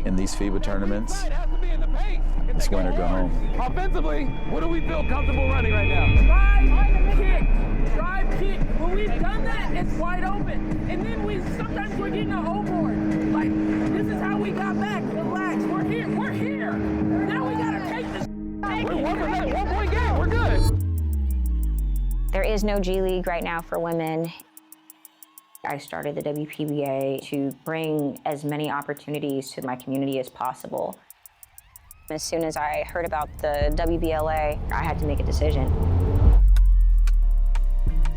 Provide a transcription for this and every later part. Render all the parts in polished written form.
in these FIBA tournaments, it's win or go home. Offensively, what do we feel comfortable running right now? Drive, kick. When we've done that, it's wide open. And then sometimes we're getting an O-board. Like, this is how we got back. Relax, we're here. Now we gotta take this. We're 1-point game, we're good. There is no G League right now for women. I started the WPBA to bring as many opportunities to my community as possible. As soon as I heard about the WBLA, I had to make a decision.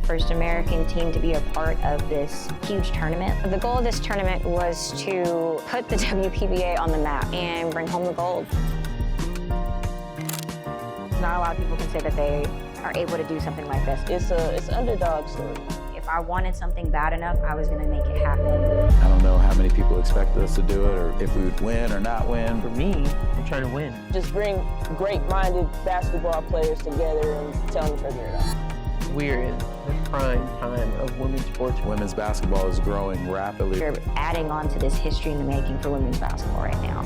First American team to be a part of this huge tournament. The goal of this tournament was to put the WPBA on the map and bring home the gold. Not a lot of people can say that they are able to do something like this. It's an underdog story. If I wanted something bad enough, I was gonna make it happen. I don't know how many people expect us to do it or if we would win or not win. For me, I'm trying to win. Just bring great-minded basketball players together and tell them to figure it out. We're in the prime time of women's sports. Women's basketball is growing rapidly. We're adding on to this history in the making for women's basketball right now.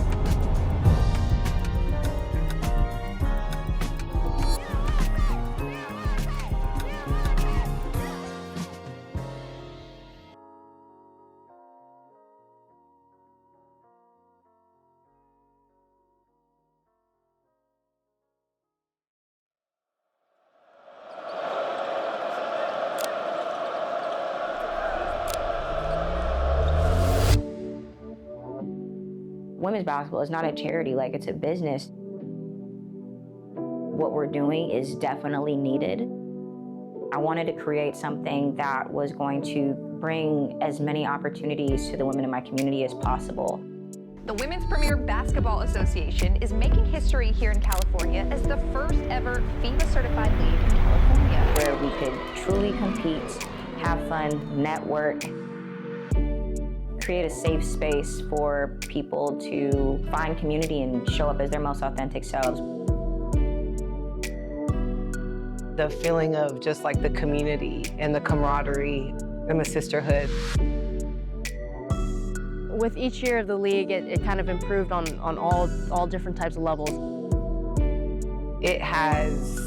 Women's basketball is not a charity, like it's a business. What we're doing is definitely needed. I wanted to create something that was going to bring as many opportunities to the women in my community as possible. The Women's Premier Basketball Association is making history here in California as the first ever FIBA certified league in California. Where we could truly compete, have fun, network, create a safe space for people to find community and show up as their most authentic selves. The feeling of just like the community and the camaraderie and the sisterhood. With each year of the league, it kind of improved on all different types of levels. It has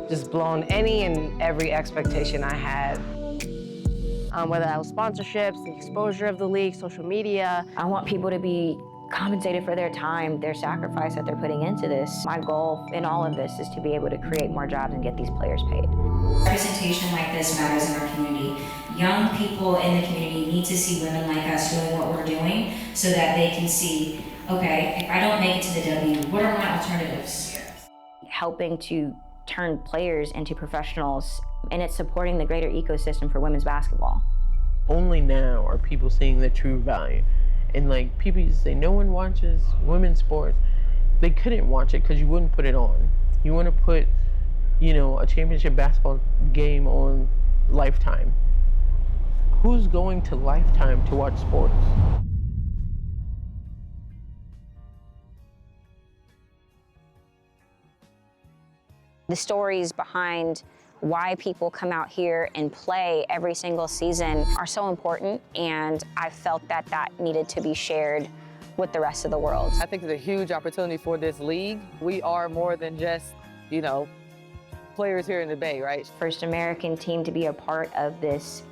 just blown any and every expectation I had. Whether that was sponsorships, the exposure of the league, social media. I want people to be compensated for their time, their sacrifice that they're putting into this. My goal in all of this is to be able to create more jobs and get these players paid. Representation like this matters in our community. Young people in the community need to see women like us doing what we're doing so that they can see, okay, if I don't make it to the W, what are my alternatives? Helping to turn players into professionals, and it's supporting the greater ecosystem for women's basketball. Only now are people seeing the true value. And like people used to say, no one watches women's sports. They couldn't watch it because you wouldn't put it on. You want to put, a championship basketball game on Lifetime. Who's going to Lifetime to watch sports? The stories behind why people come out here and play every single season are so important, and I felt that that needed to be shared with the rest of the world. I think it's a huge opportunity for this league. We are more than just, players here in the Bay, right? First American team to be a part of this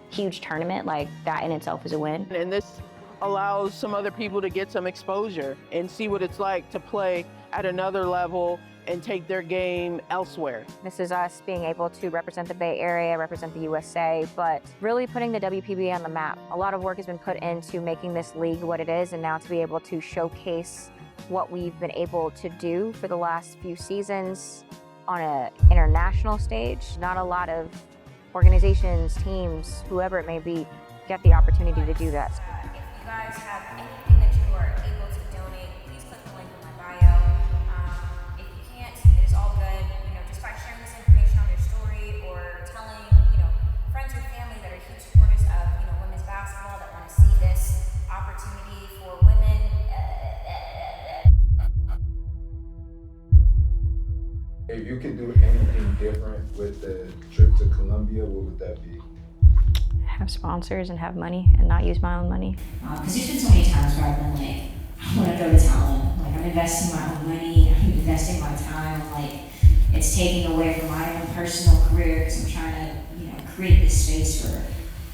huge tournament, like that in itself is a win. And this allows some other people to get some exposure and see what it's like to play at another level and take their game elsewhere. This is us being able to represent the Bay Area, represent the USA, but really putting the WPBA on the map. A lot of work has been put into making this league what it is, and now to be able to showcase what we've been able to do for the last few seasons on an international stage. Not a lot of organizations, teams, whoever it may be, get the opportunity to do that. If you guys have anything that you are able to donate, please click the link in my bio. If you can't, it is all good. Just by sharing this information on your story or telling, friends or family that are huge supporters of, women's basketball that want to see this opportunity for women. If you could do anything different with the trip to Colombia, what would that be? Have sponsors and have money and not use my own money. Because there's been so many times where I've been like, I want to go to talent. Like, I'm investing my own money, I'm investing my time. Like, it's taking away from my own personal career because I'm trying to, create this space for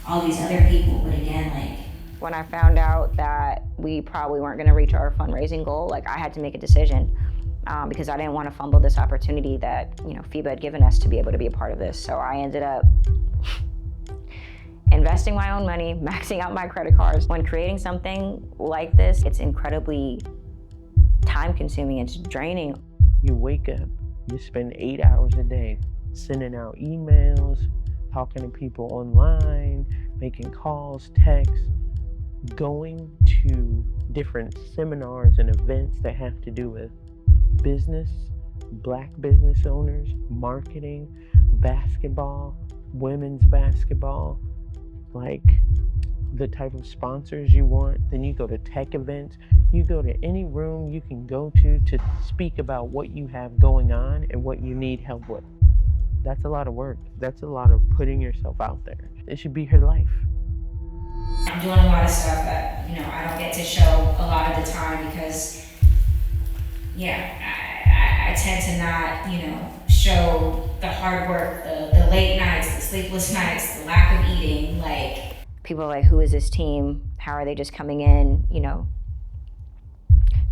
all these other people. But again, like, when I found out that we probably weren't going to reach our fundraising goal, like, I had to make a decision because I didn't want to fumble this opportunity that, FIBA had given us to be able to be a part of this. So I ended up investing my own money, maxing out my credit cards. When creating something like this, it's incredibly time-consuming, it's draining. You wake up, you spend 8 hours a day sending out emails, talking to people online, making calls, texts, going to different seminars and events that have to do with business, Black business owners, marketing, basketball, women's basketball, like the type of sponsors you want. Then you go to tech events. You go to any room you can go to speak about what you have going on and what you need help with. That's a lot of work. That's a lot of putting yourself out there. It should be her life. I'm doing a lot of stuff that, I don't get to show a lot of the time because, I tend to not, show the hard work, the late nights, the sleepless nights, the lack of eating, like. People are like, who is this team? How are they just coming in,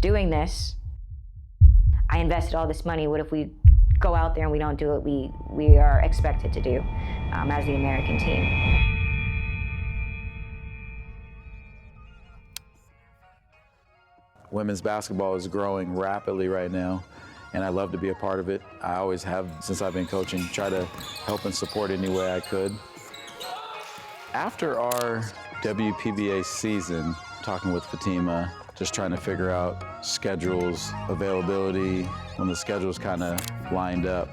doing this? I invested all this money. What if we go out there and we don't do what we are expected to do as the American team? Women's basketball is growing rapidly right now, and I love to be a part of it. I always have since I've been coaching, try to help and support any way I could. After our WPBA season, talking with Fatima, just trying to figure out schedules, availability. When the schedules kind of lined up,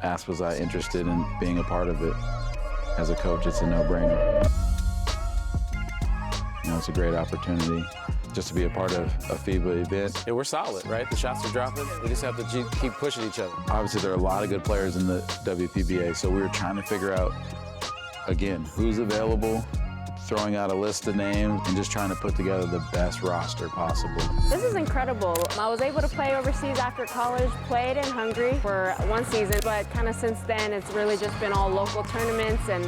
asked was I interested in being a part of it. As a coach, it's a no-brainer. It's a great opportunity just to be a part of a FIBA event. Yeah, we're solid, right? The shots are dropping. We just have to keep pushing each other. Obviously, there are a lot of good players in the WPBA, so we were trying to figure out, again, who's available, throwing out a list of names, and just trying to put together the best roster possible. This is incredible. I was able to play overseas after college, played in Hungary for one season, but kind of since then, it's really just been all local tournaments and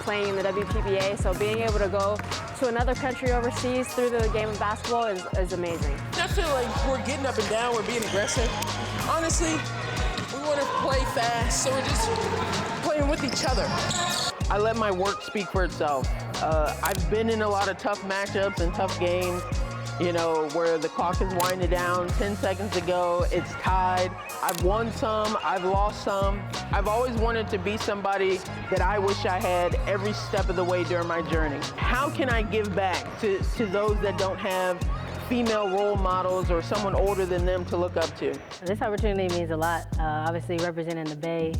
playing in the WPBA. So being able to go to another country overseas through the game of basketball is amazing. I feel like we're getting up and down, we're being aggressive. Honestly, we want to play fast, so we're just playing with each other. I let my work speak for itself. I've been in a lot of tough matchups and tough games, where the clock is winding down, 10 seconds to go, it's tied. I've won some, I've lost some. I've always wanted to be somebody that I wish I had every step of the way during my journey. How can I give back to those that don't have female role models or someone older than them to look up to? This opportunity means a lot. Obviously representing the Bay,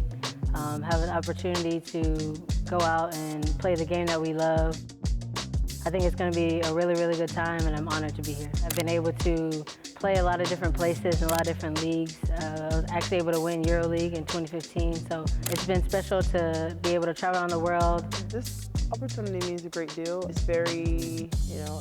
have an opportunity to go out and play the game that we love. I think it's going to be a really, really good time, and I'm honored to be here. I've been able to play a lot of different places in a lot of different leagues. I was actually able to win EuroLeague in 2015, so it's been special to be able to travel around the world. This opportunity means a great deal. It's very,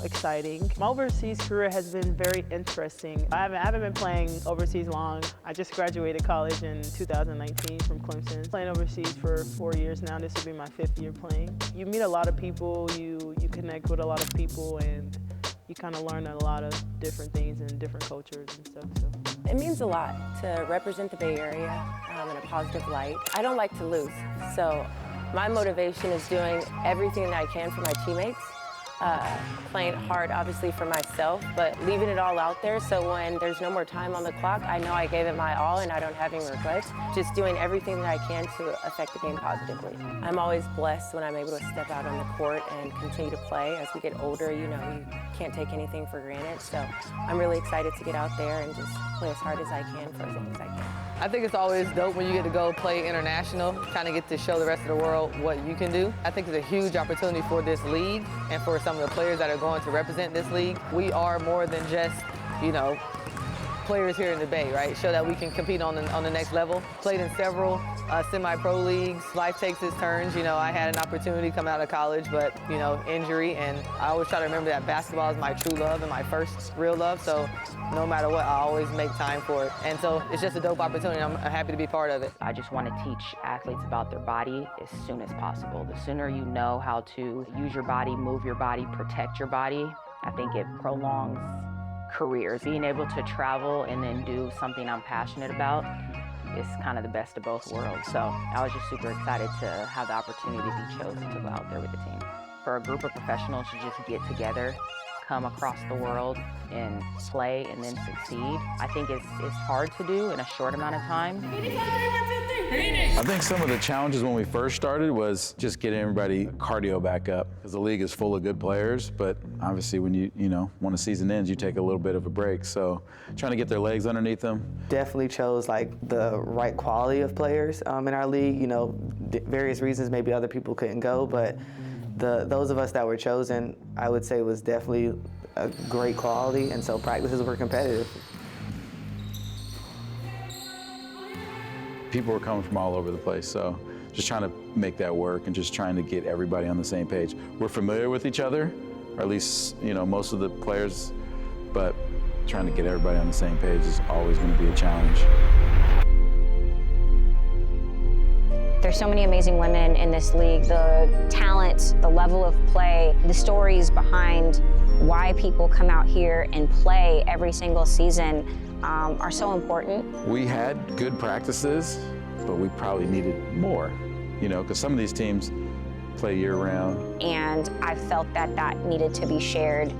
exciting. My overseas career has been very interesting. I haven't been playing overseas long. I just graduated college in 2019 from Clemson. Playing overseas for 4 years now. This will be my 5th year playing. You meet a lot of people, you connect with a lot of people, and you kind of learn a lot of different things and different cultures and stuff. So. It means a lot to represent the Bay Area in a positive light. I don't like to lose, so my motivation is doing everything that I can for my teammates, playing hard obviously for myself, but leaving it all out there so when there's no more time on the clock, I know I gave it my all and I don't have any regrets. Just doing everything that I can to affect the game positively. I'm always blessed when I'm able to step out on the court and continue to play. As we get older, you can't take anything for granted, so I'm really excited to get out there and just play as hard as I can for as long as I can. I think it's always dope when you get to go play international, kind of get to show the rest of the world what you can do. I think it's a huge opportunity for this league and for some of the players that are going to represent this league. We are more than just, players here in the Bay, right? Show that we can compete on the next level. Played in several semi-pro leagues. Life takes its turns. You know, I had an opportunity to come out of college, but, you know, injury. And I always try to remember that basketball is my true love and my first real love. So no matter what, I always make time for it. And so it's just a dope opportunity. I'm happy to be part of it. I just want to teach athletes about their body as soon as possible. The sooner you know how to use your body, move your body, protect your body, I think it prolongs careers. Being able to travel and then do something I'm passionate about is kind of the best of both worlds. So I was just super excited to have the opportunity to be chosen to go out there with the team. For a group of professionals to just get together, come across the world and play and then succeed, I think it's hard to do in a short amount of time. I think some of the challenges when we first started was just getting everybody cardio back up, because the league is full of good players, but obviously when you know, when a season ends, you take a little bit of a break. So trying to get their legs underneath them. Definitely chose like the right quality of players in our league. You know, various reasons, maybe other people couldn't go, but those of us that were chosen, I would say was definitely a great quality, and so practices were competitive. People were coming from all over the place, so just trying to make that work and just trying to get everybody on the same page. We're familiar with each other, or at least, you know, most of the players, but trying to get everybody on the same page is always going to be a challenge. There's so many amazing women in this league. The talent, the level of play, the stories behind why people come out here and play every single season are so important. We had good practices, but we probably needed more, you know, because some of these teams play year-round. And I felt that that needed to be shared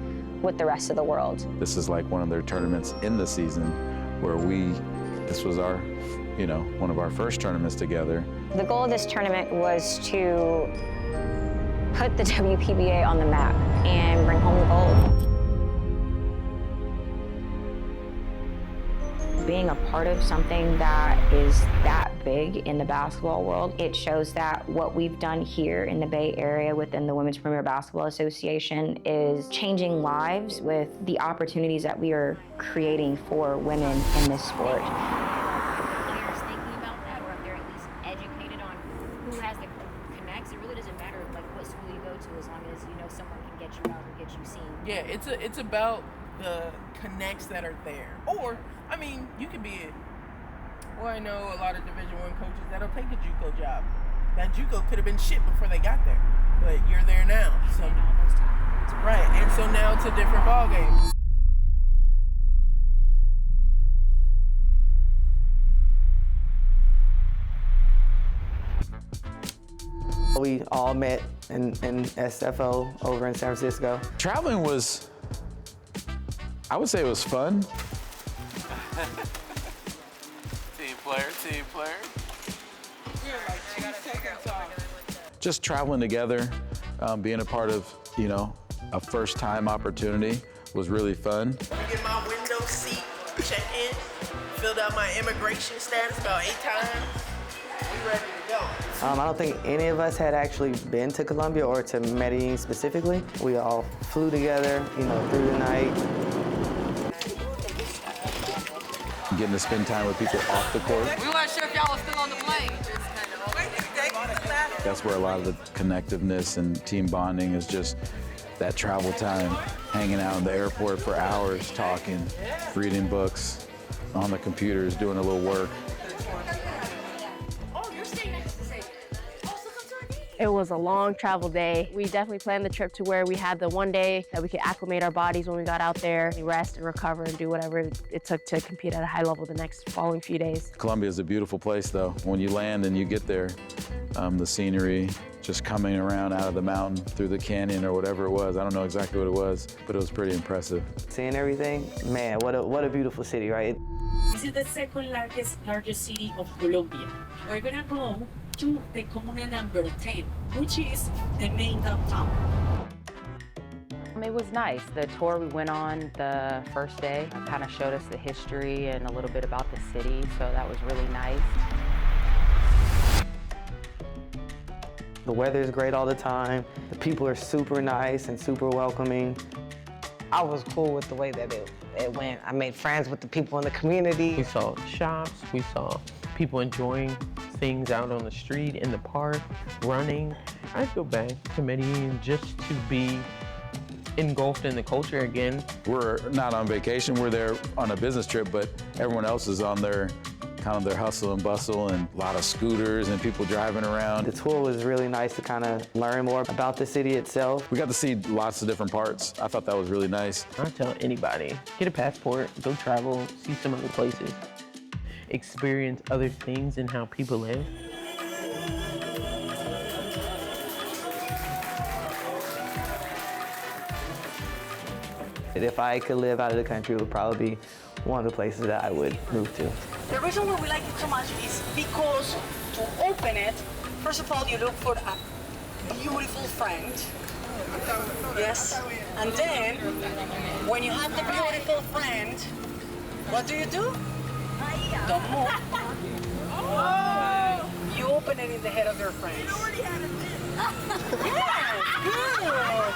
with the rest of the world. This is like one of their tournaments in the season where this was our, you know, one of our first tournaments together. The goal of this tournament was to put the WPBA on the map and bring home the gold. Being a part of something that is that big in the basketball world, it shows that what we've done here in the Bay Area within the Women's Premier Basketball Association is changing lives with the opportunities that we are creating for women in this sport. Players thinking about that, or if they're at least educated on who has the connects, it really doesn't matter like what school you go to, as long as you know someone can get you out or get you seen. Yeah, it's about the connects that are there. Or, I mean, you could be well, I know a lot of Division I coaches that'll take a JUCO job. That JUCO could have been shit before they got there, but you're there now. So right, and so now it's a different ballgame. We all met in SFO over in San Francisco. Traveling was, I would say it was fun. Team player. Just traveling together, being a part of, you know, a first-time opportunity was really fun. Get my window seat, check in, filled out my immigration status about 8 times. We ready to go. I don't think any of us had actually been to Colombia or to Medellin specifically. We all flew together, you know, through the night. Getting to spend time with people off the court. We weren't sure if y'all was still on the plane. That's where a lot of the connectiveness and team bonding is, just that travel time, hanging out in the airport for hours, talking, reading books, on the computers, doing a little work. It was a long travel day. We definitely planned the trip to where we had the one day that we could acclimate our bodies when we got out there, rest and recover and do whatever it took to compete at a high level the next following few days. Colombia is a beautiful place though. When you land and you get there, the scenery, just coming around out of the mountain through the canyon or whatever it was. I don't know exactly what it was, but it was pretty impressive. Seeing everything, man, what a beautiful city, right? This is the second largest city of Colombia. We're gonna go to the comuna number 10, which is the main downtown. It was nice. The tour we went on the first day kind of showed us the history and a little bit about the city, so that was really nice. The weather is great all the time. The people are super nice and super welcoming. I was cool with the way that I made friends with the people in the community. We saw shops, we saw people enjoying things out on the street, in the park, running. I'd go back to Medellin just to be engulfed in the culture again. We're not on vacation, we're there on a business trip, but everyone else is on their hustle and bustle, and a lot of scooters and people driving around. The tour was really nice to kind of learn more about the city itself. We got to see lots of different parts. I thought that was really nice. I tell anybody, get a passport, go travel, see some other places, experience other things and how people live. If I could live out of the country, it would probably be one of the places that I would move to. The reason why we like it so much is because to open it, first of all, you look for a beautiful friend. Yes. And then, when you have the beautiful friend, what do? Don't move. You open it in the head of your friends. You already had it. Yeah, good.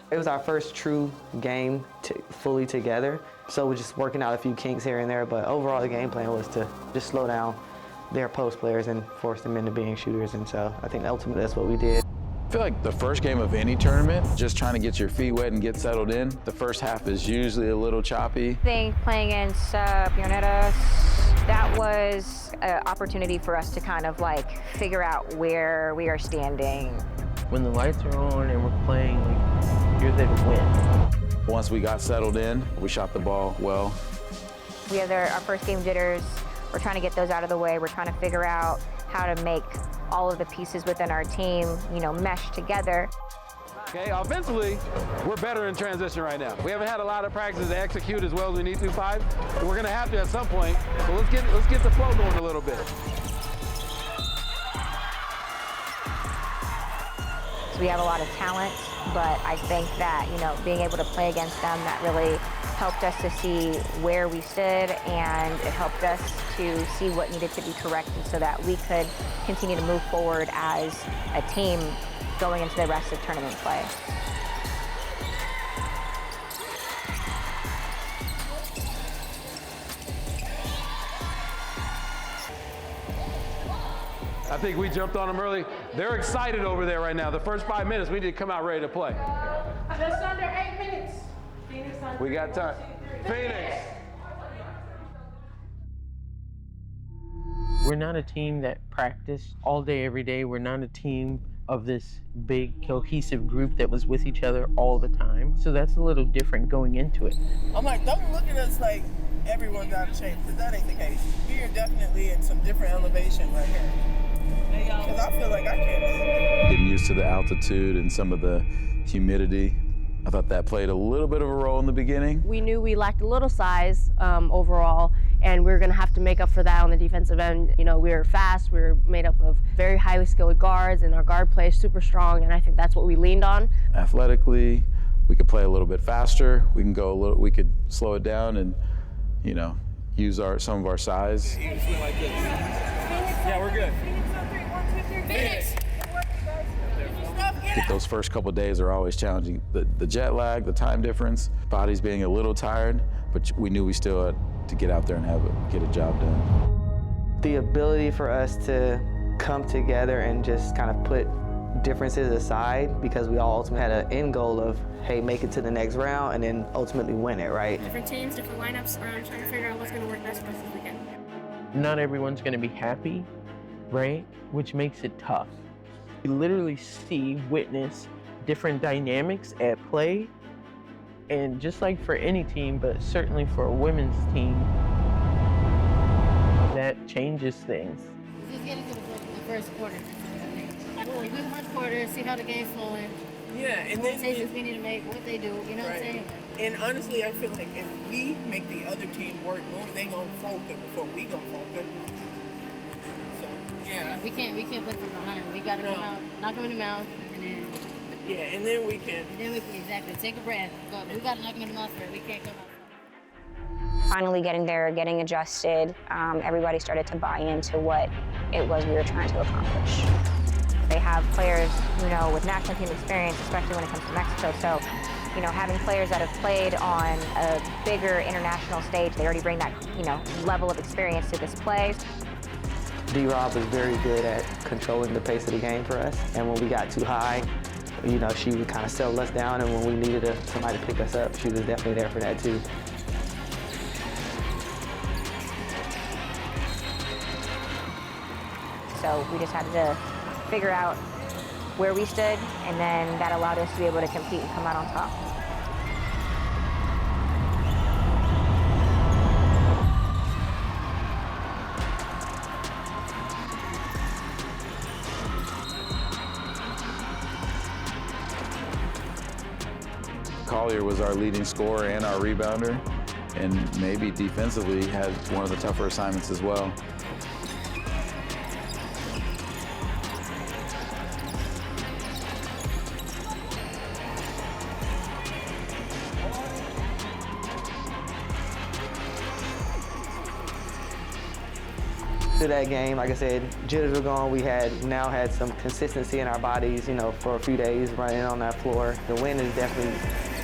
It was our first true game fully together, so we're just working out a few kinks here and there, but overall the game plan was to just slow down their post players and force them into being shooters, and so I think ultimately that's what we did. I feel like the first game of any tournament, just trying to get your feet wet and get settled in. The first half is usually a little choppy. I think playing against Pioneros, that was an opportunity for us to kind of like figure out where we are standing. When the lights are on and we're playing, you're there to win. Once we got settled in, we shot the ball well. We have our first game jitters. We're trying to get those out of the way. We're trying to figure out how to make all of the pieces within our team, mesh together. Okay, offensively, we're better in transition right now. We haven't had a lot of practice to execute as well as we need to, Five. We're gonna have to at some point. So let's get the flow going a little bit. So we have a lot of talent, but I think that, being able to play against them, that really helped us to see where we stood, and it helped us to see what needed to be corrected so that we could continue to move forward as a team going into the rest of tournament play. I think we jumped on them early. They're excited over there right now. The first 5 minutes, we need to come out ready to play. Just under 8 minutes. We got time. Phoenix. We're not a team that practiced all day, every day. We're not a team of this big cohesive group that was with each other all the time. So that's a little different going into it. I'm like, don't look at us like everyone's out of shape, because that ain't the case. We are definitely in some different elevation right here. Because I feel like I can't move. Getting used to the altitude and some of the humidity. I thought that played a little bit of a role in the beginning. We knew we lacked a little size overall, and we were going to have to make up for that on the defensive end. We were fast, we were made up of very highly skilled guards, and our guard play is super strong, and I think that's what we leaned on. Athletically, we could play a little bit faster. We could slow it down and, use some of our size. Yeah, we're good. Phoenix. I think those first couple of days are always challenging. The jet lag, the time difference, body's being a little tired, but we knew we still had to get out there and get a job done. The ability for us to come together and just kind of put differences aside, because we all ultimately had an end goal of, hey, make it to the next round and then ultimately win it, right? Different teams, different lineups, trying to figure out what's going to work best for us this weekend. Not everyone's going to be happy, right? Which makes it tough. You literally witness different dynamics at play, and just like for any team, but certainly for a women's team, that changes things. Just get into the first quarter. We do the first quarter, see how the game's flowing, Yeah, and then decisions we need to make, what they do, you know what I'm saying? And honestly, I feel like if we make the other team work more, they gonna falter before we gonna falter. So yeah, we can't play from behind. We gotta come out, knock them in the mouth, and then and then we can. Exactly take a breath. But we gotta knock them in the mouth first. We can't come out. Finally getting there, getting adjusted, everybody started to buy into what it was we were trying to accomplish. They have players, with national team experience, especially when it comes to Mexico. So, having players that have played on a bigger international stage, they already bring that, level of experience to this play. D-Rob was very good at controlling the pace of the game for us. And when we got too high, she would kind of settle us down. And when we needed somebody to pick us up, she was definitely there for that too. So we just had to figure out where we stood, and then that allowed us to be able to compete and come out on top. Collier was our leading scorer and our rebounder, and maybe defensively had one of the tougher assignments as well. To that game, like I said, jitters were gone. We now had some consistency in our bodies, for a few days running on that floor. The win is definitely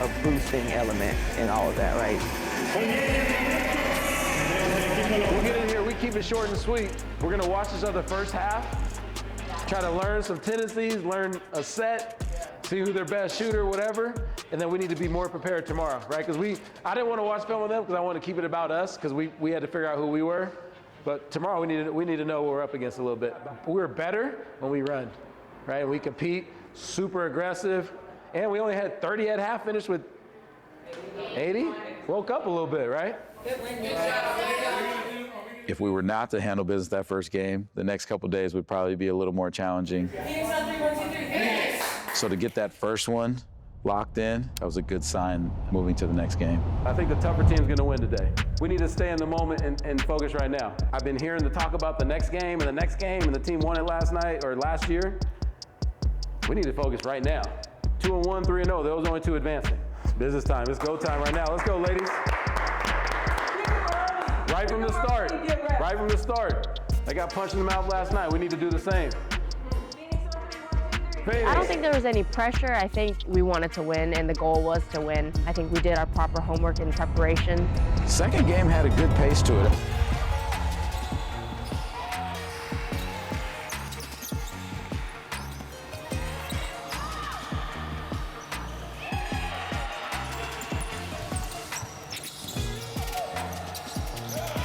a boosting element in all of that, right? We'll get in here, we keep it short and sweet. We're gonna watch each other first half, try to learn some tendencies, learn a set, see who their best shooter, whatever, and then we need to be more prepared tomorrow, right? Because I didn't want to watch film with them because I wanted to keep it about us because we had to figure out who we were. But tomorrow we need to know what we're up against a little bit. We're better when we run, right? We compete, super aggressive, and we only had 30 at half, finished with 80. Woke up a little bit, right? If we were not to handle business that first game, the next couple days would probably be a little more challenging. So to get that first one locked in, that was a good sign moving to the next game. I think the tougher team's gonna win today. We need to stay in the moment and focus right now. I've been hearing the talk about the next game and the team won it last night or last year. We need to focus right now. 2-1, 3-0, those only two advancing. It's business time, it's go time right now. Let's go, ladies. Right from the start. They got punched in the mouth last night. We need to do the same. I don't think there was any pressure. I think we wanted to win, and the goal was to win. I think we did our proper homework and preparation. Second game had a good pace to it.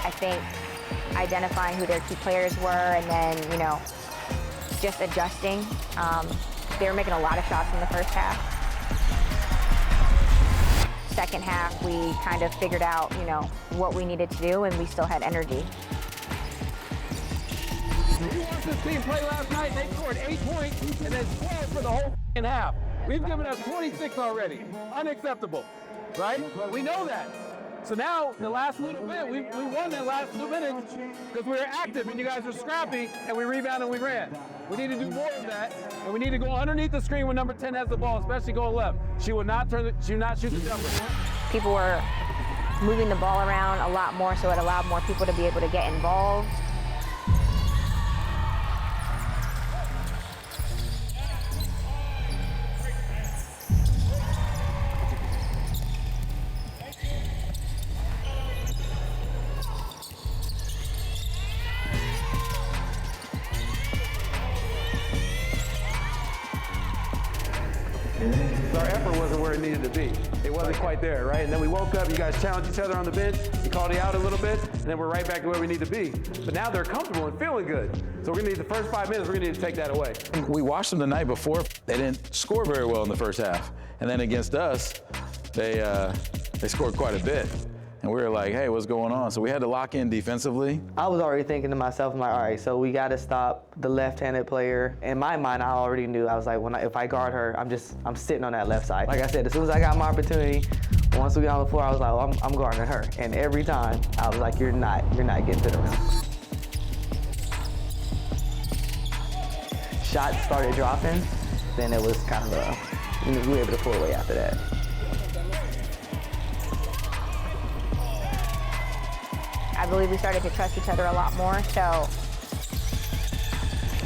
I think identifying who their key players were and then, just adjusting. They were making a lot of shots in the first half. Second half, we kind of figured out, what we needed to do, and we still had energy. We watched this team play last night. They scored 8 points and then 12 for the whole half. We've given up 26 already. Unacceptable, right? We know that. So now, the last little bit, we won that last 2 minutes because we were active and you guys were scrappy and we rebounded and we ran. We need to do more of that, and we need to go underneath the screen when number 10 has the ball, especially going left. She will not shoot the jumper. People were moving the ball around a lot more, so it allowed more people to be able to get involved. Our effort wasn't where it needed to be. It wasn't quite there, right? And then we woke up, you guys challenged each other on the bench, you called it out a little bit, and then we're right back to where we need to be. But now they're comfortable and feeling good. So we're gonna need the first 5 minutes, we're gonna need to take that away. We watched them the night before. They didn't score very well in the first half. And then against us, they scored quite a bit. And we were like, hey, what's going on? So we had to lock in defensively. I was already thinking to myself, I'm like, all right, so we got to stop the left-handed player. In my mind, I already knew. I was like, if I guard her, I'm sitting on that left side. Like I said, as soon as I got my opportunity, once we got on the floor, I was like, well, I'm guarding her. And every time, I was like, you're not getting to the rim. Shots started dropping, then it was kind of we were able to pull away after that. I believe we started to trust each other a lot more, so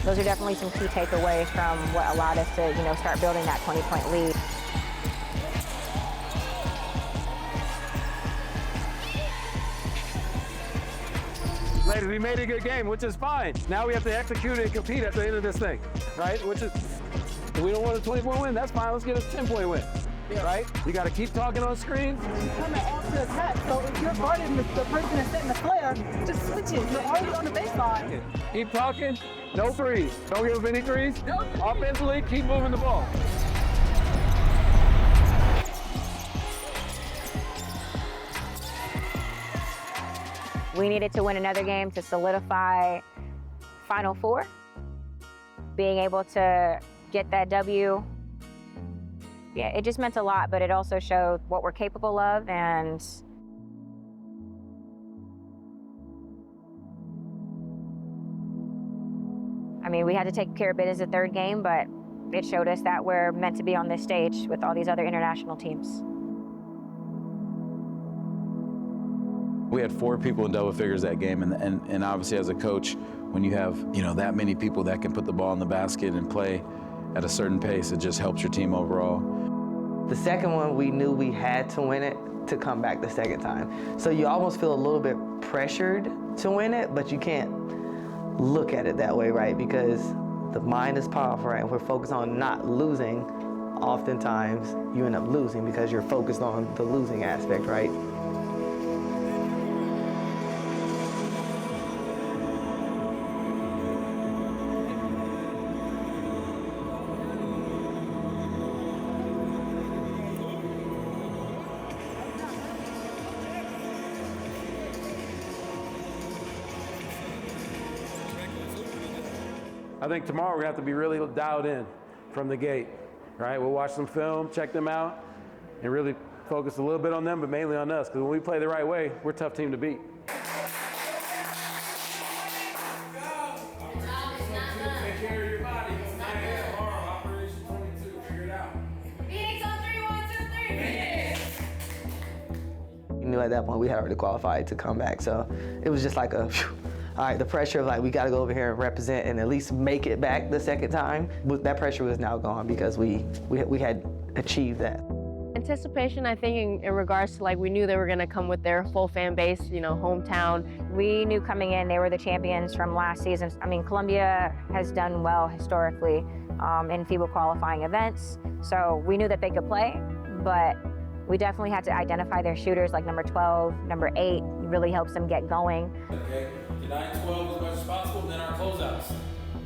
those are definitely some key takeaways from what allowed us to, start building that 20-point lead. Ladies, we made a good game, which is fine. Now we have to execute and compete at the end of this thing, right? Which is, we don't want a 20-point win, that's fine. Let's get a 10-point win, right? You got to keep talking on screen. Coming off the attack, so if you're guarding the person that's setting the flare, just switch it. You're already on the baseline. Keep talking, no threes. Don't give up any threes. Offensively, keep moving the ball. We needed to win another game to solidify Final Four. Being able to get that W, yeah, it just meant a lot, but it also showed what we're capable of, and I mean, we had to take care of business the third game, but it showed us that we're meant to be on this stage with all these other international teams. We had 4 people in double figures that game, and obviously as a coach, when you have that many people that can put the ball in the basket and play at a certain pace, it just helps your team overall. The second one, we knew we had to win it to come back the second time. So you almost feel a little bit pressured to win it, but you can't look at it that way, right? Because the mind is powerful, right? And we're focused on not losing. Oftentimes, you end up losing because you're focused on the losing aspect, right? I think tomorrow we have to be really dialed in from the gate, right? We'll watch some film, check them out, and really focus a little bit on them, but mainly on us, because when we play the right way, we're a tough team to beat. We knew at that point we had already qualified to come back, so it was just like a phew. All right, the pressure of we got to go over here and represent and at least make it back the second time, that pressure was now gone because we had achieved that. Anticipation, I think, in regards to we knew they were going to come with their full fan base, hometown. We knew coming in they were the champions from last season. I mean, Colombia has done well historically in FIBA qualifying events, so we knew that they could play, but we definitely had to identify their shooters like number 12, number 8, really helps them get going. Okay, denying 12 as much as possible, then our closeouts.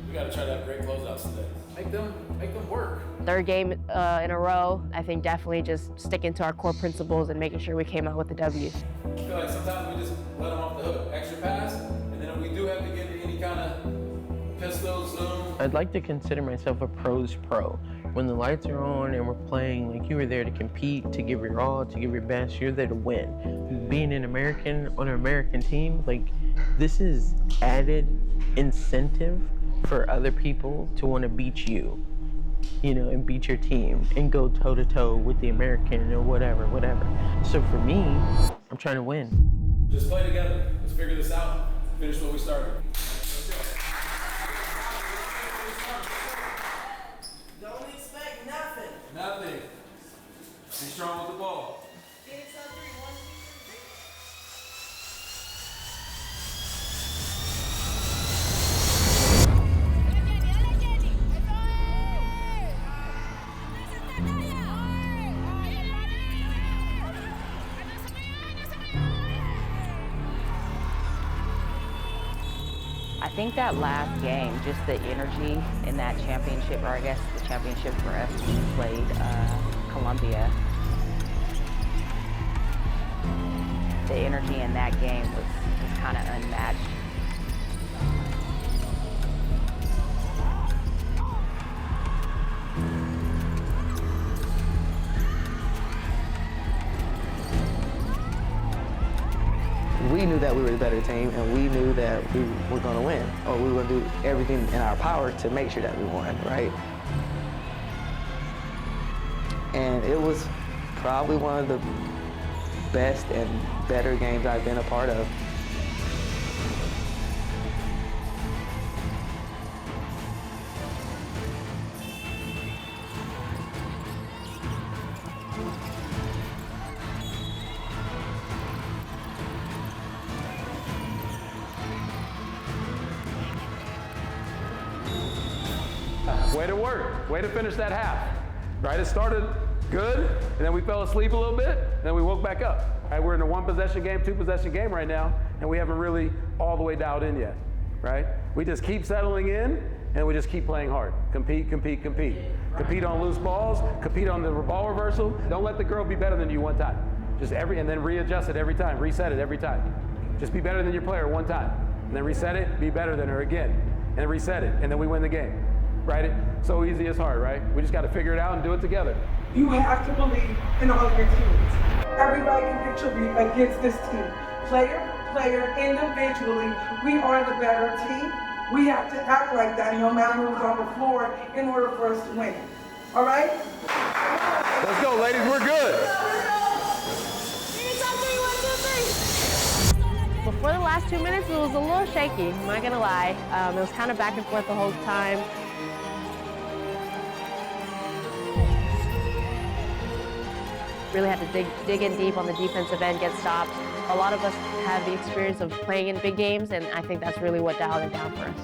We got to try to have great closeouts today. Make them work. Third game in a row, I think definitely just sticking to our core principles and making sure we came out with the W. I feel like sometimes we just let them off the hook. Extra pass, and then if we do have to get any kind of pistol, zoom. I'd like to consider myself a pro's pro. When the lights are on and we're playing, you were there to compete, to give your all, to give your best, you're there to win. Being an American on an American team, this is added incentive for other people to want to beat you, and beat your team and go toe-to-toe with the American or whatever. So for me, I'm trying to win. Just play together. Let's figure this out. Finish what we started. Don't expect nothing. Nothing. Be strong with the ball. I think that last game, just the energy in that championship, or I guess the championship for us, we played Colombia. the energy in that game was kind of unmatched. We knew that we were the better team, and we knew that we were going to win, or we were going to do everything in our power to make sure that we won, right? And it was probably one of the best and better games I've been a part of. Way to work. Way to finish that half. Right? It started good, and then we fell asleep a little bit, and then we woke back up. Right? We're in a one-possession game, two-possession game right now, and we haven't really all the way dialed in yet. Right? We just keep settling in, and we just keep playing hard. Compete, compete, compete. Compete on loose balls. Compete on the ball reversal. Don't let the girl be better than you one time. And then readjust it every time. Reset it every time. Just be better than your player one time, and then reset it. Be better than her again, and then reset it, and then we win the game. Right? So easy as hard, right? We just got to figure it out and do it together. You have to believe in all your teams. Everybody can contribute against this team. Player, individually, we are the better team. We have to act like that no matter who's on the floor in order for us to win. All right? Let's go, ladies. We're good. Before the last 2 minutes, it was a little shaky, I'm not gonna lie. It was kind of back and forth the whole time. Really had to dig in deep on the defensive end, get stops. A lot of us have the experience of playing in big games, and I think that's really what dialed it down for us.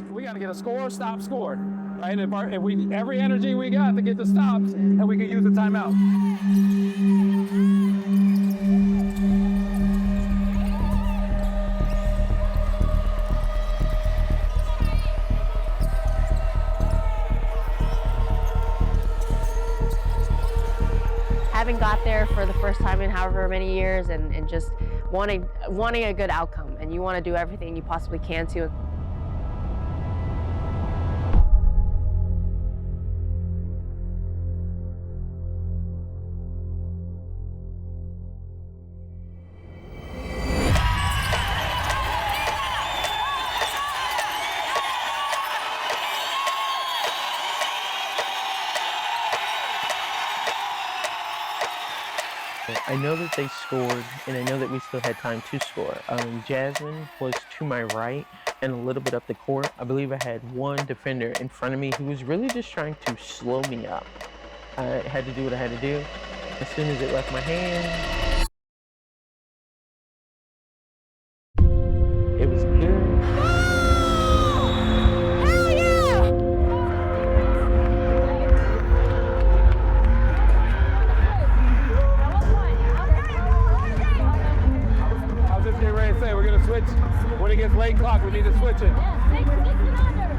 We got to get a score, stop, score. Right? And if we every energy we got to get the stops, and we can use the timeout. Having got there for the first time in however many years, and just wanting a good outcome, and you want to do everything you possibly can to. I know that they scored, and I know that we still had time to score. Jasmine was to my right and a little bit up the court. I believe I had one defender in front of me who was really just trying to slow me up. I had to do what I had to do. As soon as it left my hand, it was good. Switch. When it gets late clock, we need to switch it. Yeah, 6 and under.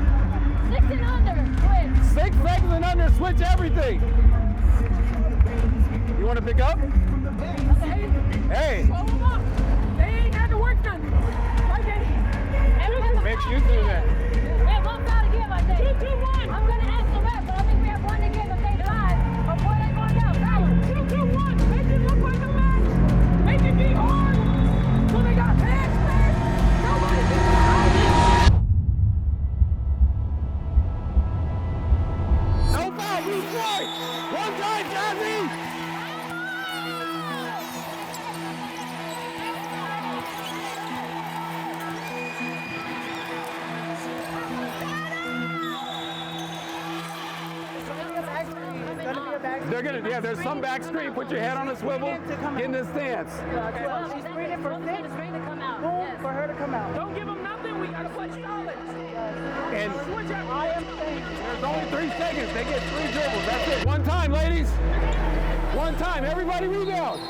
6 and under. Switch. 6 seconds and under. Switch everything. You want to pick up? Okay. Hey. Roll them up. They ain't had to work nothing. Okay. Make sure you do that. We have 1 foul to give, I think. 2, 2, 1. I'm going to ask the ref, but I think we have 1 to give if they 5. Before they going down. Foul. 2, 2, 1. Make it look like a match. Make it be hard. So they got pass. No foul, Bruce Floyd! One time, Jazzy! They're gonna, yeah, there's some back screen. Put your head on a swivel. Get in the stance. She's screening for 6. Boom, for her to come out. Don't give them nothing. then we gotta play solid. And I am saying there's only 3 seconds. They get 3 dribbles. That's it. One time, ladies. One time. Everybody rebound.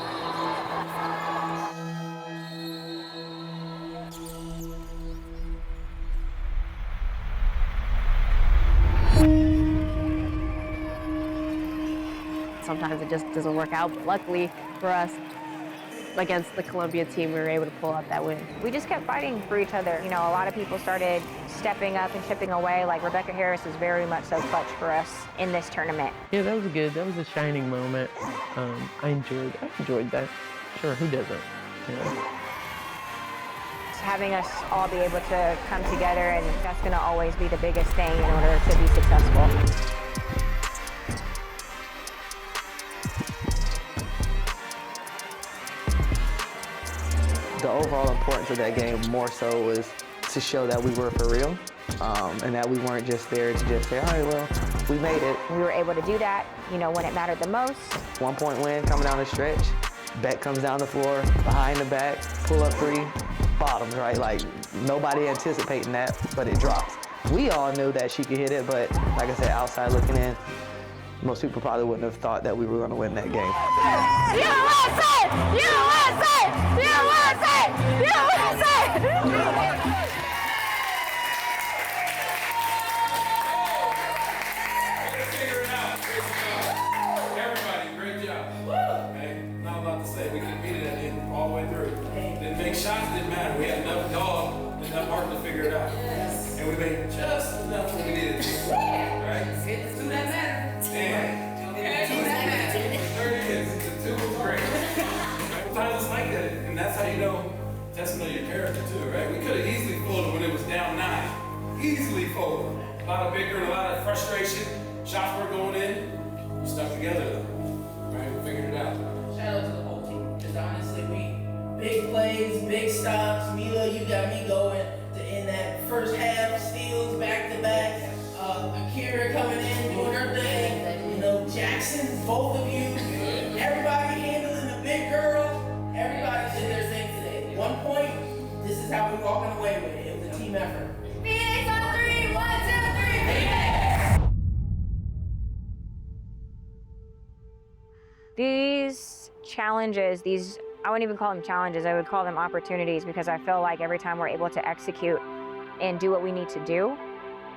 Sometimes it just doesn't work out, but luckily for us, against the Colombia team, we were able to pull out that win. We just kept fighting for each other. You know, a lot of people started stepping up and chipping away. Like Rebecca Harris is very much so clutch for us in this tournament. Yeah, that was good. That was a shining moment. I enjoyed that. Sure, who doesn't? You know? Having us all be able to come together, and that's going to always be the biggest thing in order to be successful. The overall importance of that game more so was to show that we were for real, and that we weren't just there to just say, all right, well, we made it. We were able to do that, you know, when it mattered the most. 1 point win coming down the stretch. Beck comes down the floor, behind the back, pull up 3, bottoms, right? Like, nobody anticipating that, but it drops. We all knew that she could hit it, but like I said, outside looking in, most people probably wouldn't have thought that we were going to win that game. USA! USA! USA! USA! Everybody, great job. Okay, not a lot to say. We competed at it all the way through. Didn't make shots, didn't matter. We had enough dog, enough heart to figure it out. And we made just enough when we needed to. Right? Let's do that matter. And okay. 30 hits. The 2 was great. Sometimes it's like that, and that's how you know, that's your character too, right? We could have easily folded when it was down 9. Easily folded. A lot of bickering, a lot of frustration. Shots were going in. We stuck together though. Right? We figured it out. Shout out to the whole team. Because honestly, big plays, big stops. Mila, you got me going in that first half, steals back to back. Akira coming in, doing her thing. You know, Jackson, both of you. Everybody handling the big girl. Everybody did their thing today. At 1 point, this is how we're walking away with it. It was a team effort. Phoenix on 3, 1, 2, 3, Phoenix! These challenges, I wouldn't even call them challenges, I would call them opportunities, because I feel like every time we're able to execute and do what we need to do,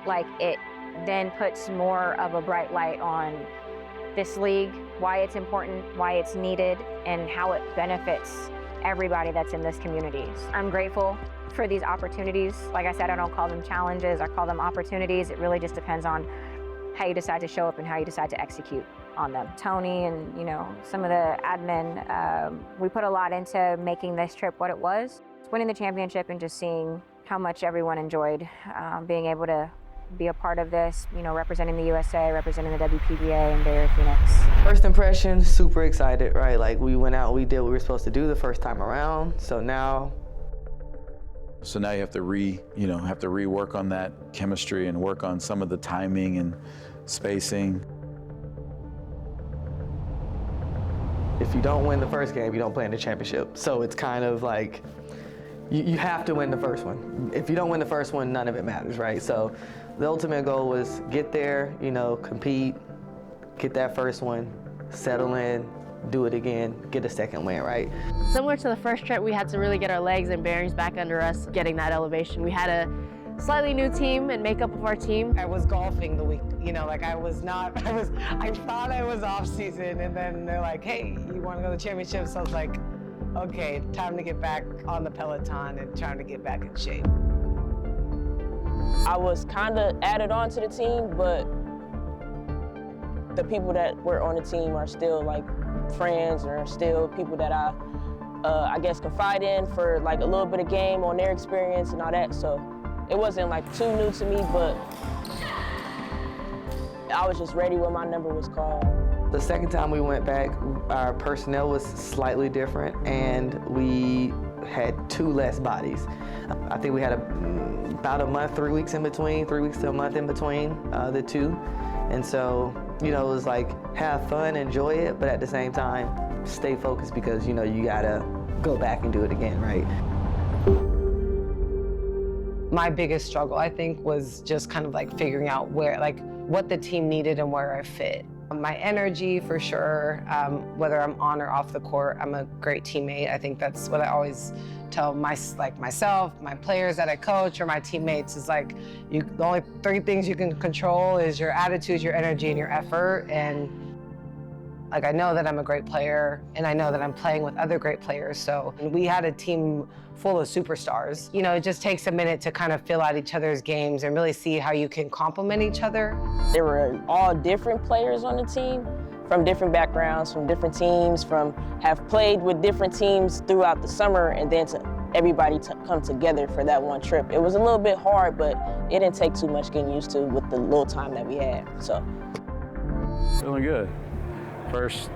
like it then puts more of a bright light on this league, why it's important, why it's needed, and how it benefits everybody that's in this community. I'm grateful for these opportunities. Like I said, I don't call them challenges, I call them opportunities. It really just depends on how you decide to show up and how you decide to execute on them. Tony and, you know, some of the admin, we put a lot into making this trip what it was. Winning the championship and just seeing how much everyone enjoyed being able to be a part of this, you know, representing the USA, representing the WPBA and Bay Area Phoenix. First impression, super excited, right? Like, we went out, we did what we were supposed to do the first time around, so now you have to rework on that chemistry and work on some of the timing and spacing. If you don't win the first game, you don't play in the championship. So it's kind of like, you have to win the first one. If you don't win the first one, none of it matters, right? So the ultimate goal was get there, you know, compete, get that first one, settle in, do it again, get a second win, right? Similar to the first trip, we had to really get our legs and bearings back under us, getting that elevation. We had a slightly new team and makeup of our team. I was golfing the week, you know, like I thought I was off season, and then they're like, hey, you want to go to the championship? So I was like, okay, time to get back on the Peloton and trying to get back in shape. I was kind of added on to the team, but the people that were on the team are still like friends, or still people that I guess confide in for like a little bit of game on their experience and all that. So it wasn't like too new to me, but I was just ready when my number was called. The second time we went back, our personnel was slightly different, and we had 2 less bodies. I think we had about a month, 3 weeks in between, 3 weeks to a month in between the 2. And so, you know, it was like, have fun, enjoy it, but at the same time, stay focused, because, you know, you gotta go back and do it again, right? My biggest struggle, I think, was just kind of like figuring out where, like, what the team needed and where I fit. My energy, for sure, whether I'm on or off the court, I'm a great teammate. I think that's what I always tell myself, my players that I coach, or my teammates is like, the only 3 things you can control is your attitude, your energy, and your effort. And like, I know that I'm a great player, and I know that I'm playing with other great players. So we had a team full of superstars. You know, it just takes a minute to kind of fill out each other's games and really see how you can complement each other. There were all different players on the team, from different backgrounds, from different teams, have played with different teams throughout the summer, and then to everybody come together for that one trip. It was a little bit hard, but it didn't take too much getting used to with the little time that we had, so. Feeling good. First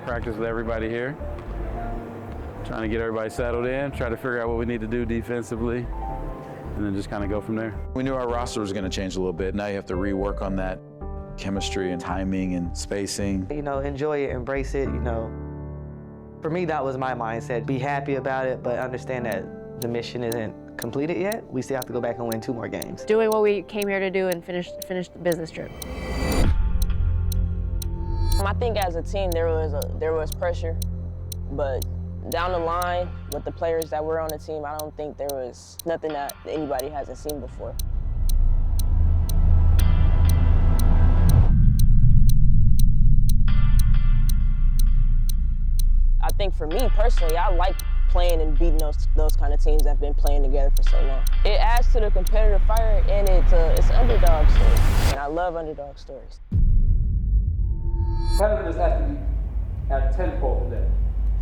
practice with everybody here. Trying to get everybody settled in, try to figure out what we need to do defensively, and then just kind of go from there. We knew our roster was going to change a little bit. Now you have to rework on that chemistry and timing and spacing. You know, enjoy it, embrace it, you know. For me, that was my mindset. Be happy about it, but understand that the mission isn't completed yet. We still have to go back and win 2 more games. Doing what we came here to do and finish the business trip. I think as a team, there was pressure, but down the line with the players that were on the team, I don't think there was nothing that anybody hasn't seen before. I think for me personally, I like playing and beating those kind of teams that have been playing together for so long. It adds to the competitive fire, and it's an underdog story, and I love underdog stories. Competitiveness has to be at tenfold today.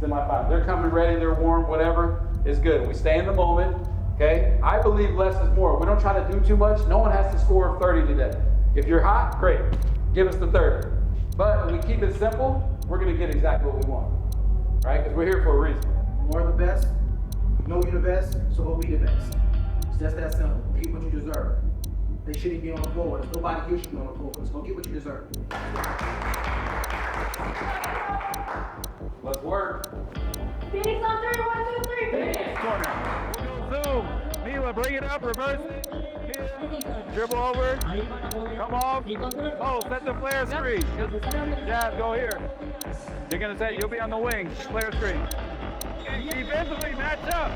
Semi-final. They're coming ready, they're warm, whatever is good. We stay in the moment, okay? I believe less is more. We don't try to do too much. No one has to score 30 today. If you're hot, great. Give us the 30. But when we keep it simple, we're going to get exactly what we want, right? Because we're here for a reason. More the best, know you're the best, so go be the best. It's just that simple. Get what you deserve. They shouldn't be on the floor. There's nobody here should be on the floor. So go get what you deserve. Let's work. Phoenix on 3, 1, 2, 3. Phoenix corner. Zoom. Mila, bring it up, reverse it. Dribble over. Come off. Oh, set the flare screen. Jab, go here. You're gonna say you'll be on the wing. Flare screen. Defensively, match up.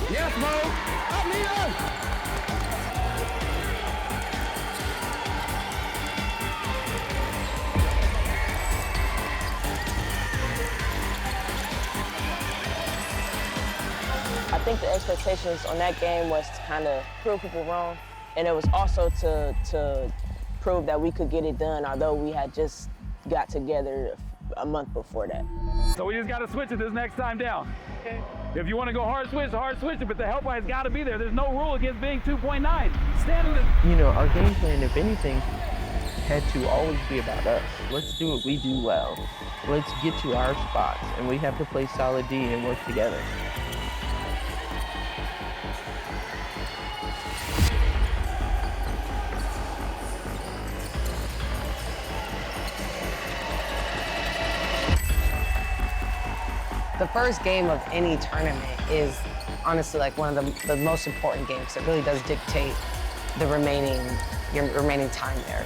Yes, Mo. Up, Mia. I think the expectations on that game was to kind of prove people wrong, and it was also to prove that we could get it done, although we had just got together a month before that. So we just got to switch it this next time down. Okay. If you want to go hard switch it, but the help has got to be there. There's no rule against being 2.9. Stand in the... You know, our game plan, if anything, had to always be about us. Let's do what we do well. Let's get to our spots, and we have to play solid D and work together. The first game of any tournament is honestly like one of the most important games. It really does dictate your remaining time there.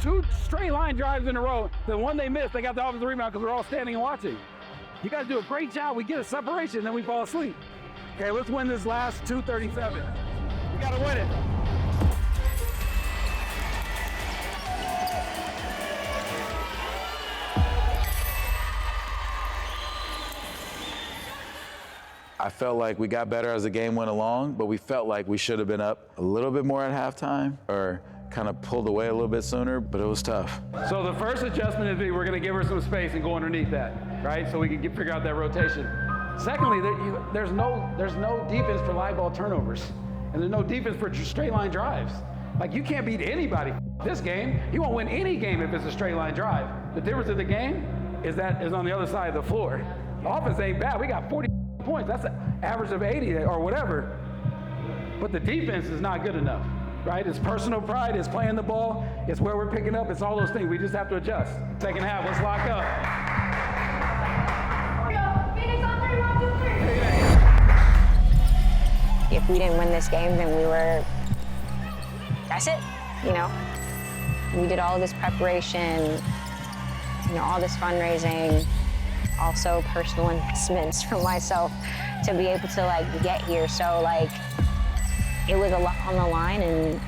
Two straight line drives in a row. The one they missed, they got the offensive rebound because we're all standing and watching. You guys do a great job. We get a separation, then we fall asleep. Okay, let's win this last 2:37. We gotta win it. I felt like we got better as the game went along, but we felt like we should have been up a little bit more at halftime or kind of pulled away a little bit sooner, but it was tough. So the first adjustment is we're gonna give her some space and go underneath that, right? So we can figure out that rotation. Secondly, there's no defense for live ball turnovers, and there's no defense for straight line drives. Like, you can't beat anybody this game. You won't win any game if it's a straight line drive. The difference of the game is on the other side of the floor. The offense ain't bad. We got 40 points. That's an average of 80 or whatever. But the defense is not good enough, right? It's personal pride. It's playing the ball. It's where we're picking up. It's all those things. We just have to adjust. Second half, let's lock up. If we didn't win this game, then that's it, you know? We did all of this preparation, you know, all this fundraising, also personal investments for myself to be able to, like, get here. So, like, it was a lot on the line, and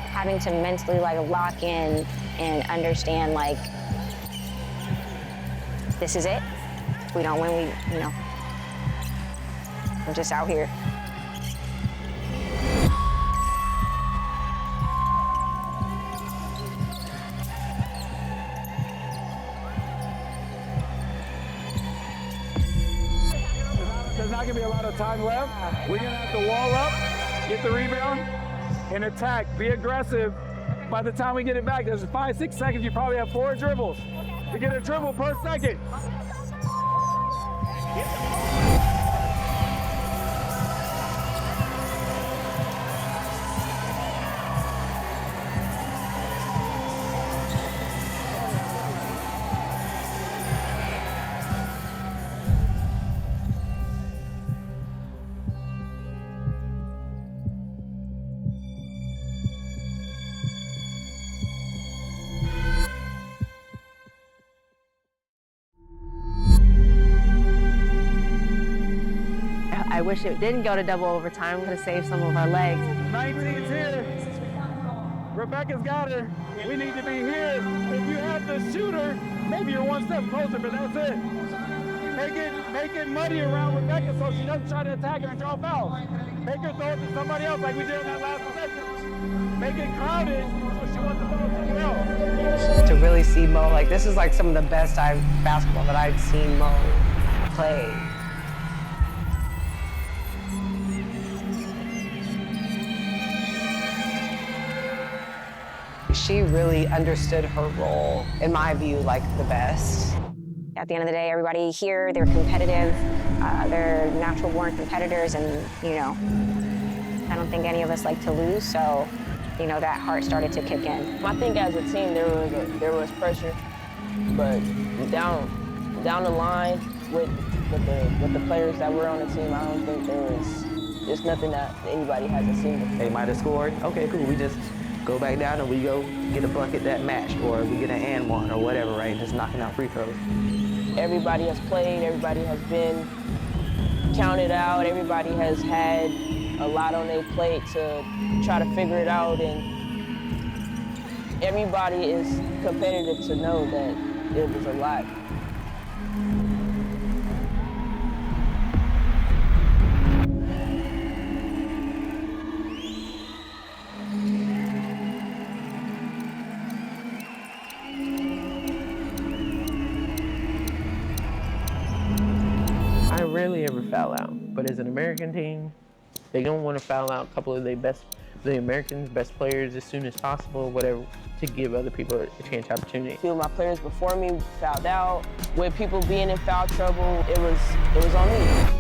having to mentally, like, lock in and understand, like, this is it. If we don't win, you know, we're just out here. There's not gonna be a lot of time left. We're gonna have to wall up, get the rebound, and attack. Be aggressive. By the time we get it back, there's 5-6 seconds. You probably have 4 dribbles. You get a dribble per second. I wish it didn't go to double overtime. We're gonna save some of our legs. 19's here. Rebecca's got her. We need to be here. If you have the shooter, maybe you're one step closer, but that's it. Make it muddy around Rebecca so she doesn't try to attack her and draw fouls. Make her throw it to somebody else like we did in that last possession. Make it crowded so she wants to throw it somewhere else. To really see Mo, like, this is like some of the best basketball that I've seen Mo play. She really understood her role, in my view, like the best. At the end of the day, everybody here, they're competitive. They're natural-born competitors, and, you know, I don't think any of us like to lose, so, you know, that heart started to kick in. I think as a team, there was pressure, but down the line with the players that were on the team, I don't think there's nothing that anybody hasn't seen. They might have scored. Okay, cool. We just go back down and we go get a bucket that matched, or we get an and one or whatever, right? Just knocking out free throws. Everybody has played, everybody has been counted out, everybody has had a lot on their plate to try to figure it out, and everybody is competitive to know that it was a lot. I rarely ever foul out, but as an American team, they don't want to foul out a couple of the Americans' best players as soon as possible, whatever, to give other people a chance opportunity. A few of my players before me fouled out. With people being in foul trouble, it was on me.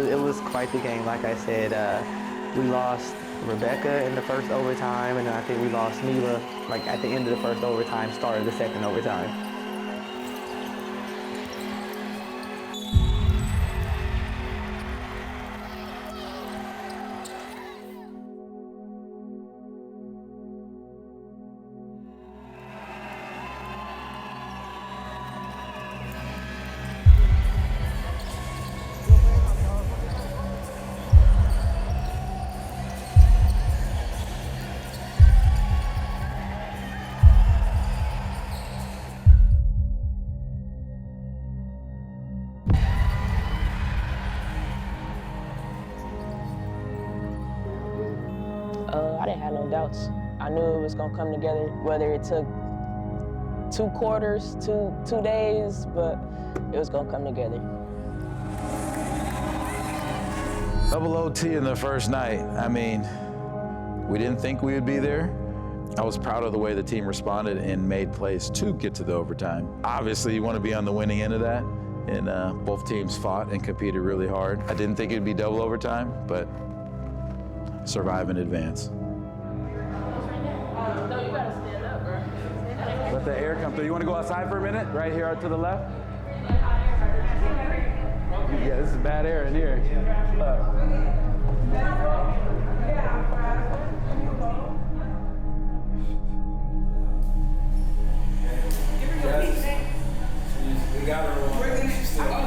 It was quite the game. Like I said, we lost Rebecca in the first overtime, and then I think we lost Mila like at the end of the first overtime, started the second overtime. I didn't have no doubts. I knew it was gonna come together, whether it took 2 quarters, two days, but it was gonna come together. Double OT in the first night. I mean, we didn't think we would be there. I was proud of the way the team responded and made plays to get to the overtime. Obviously, you want to be on the winning end of that, and both teams fought and competed really hard. I didn't think it'd be double overtime, but survive in advance. Let the air come through. You want to go outside for a minute? Right here to the left? Yeah, this is bad air in here. We got her on. She's still from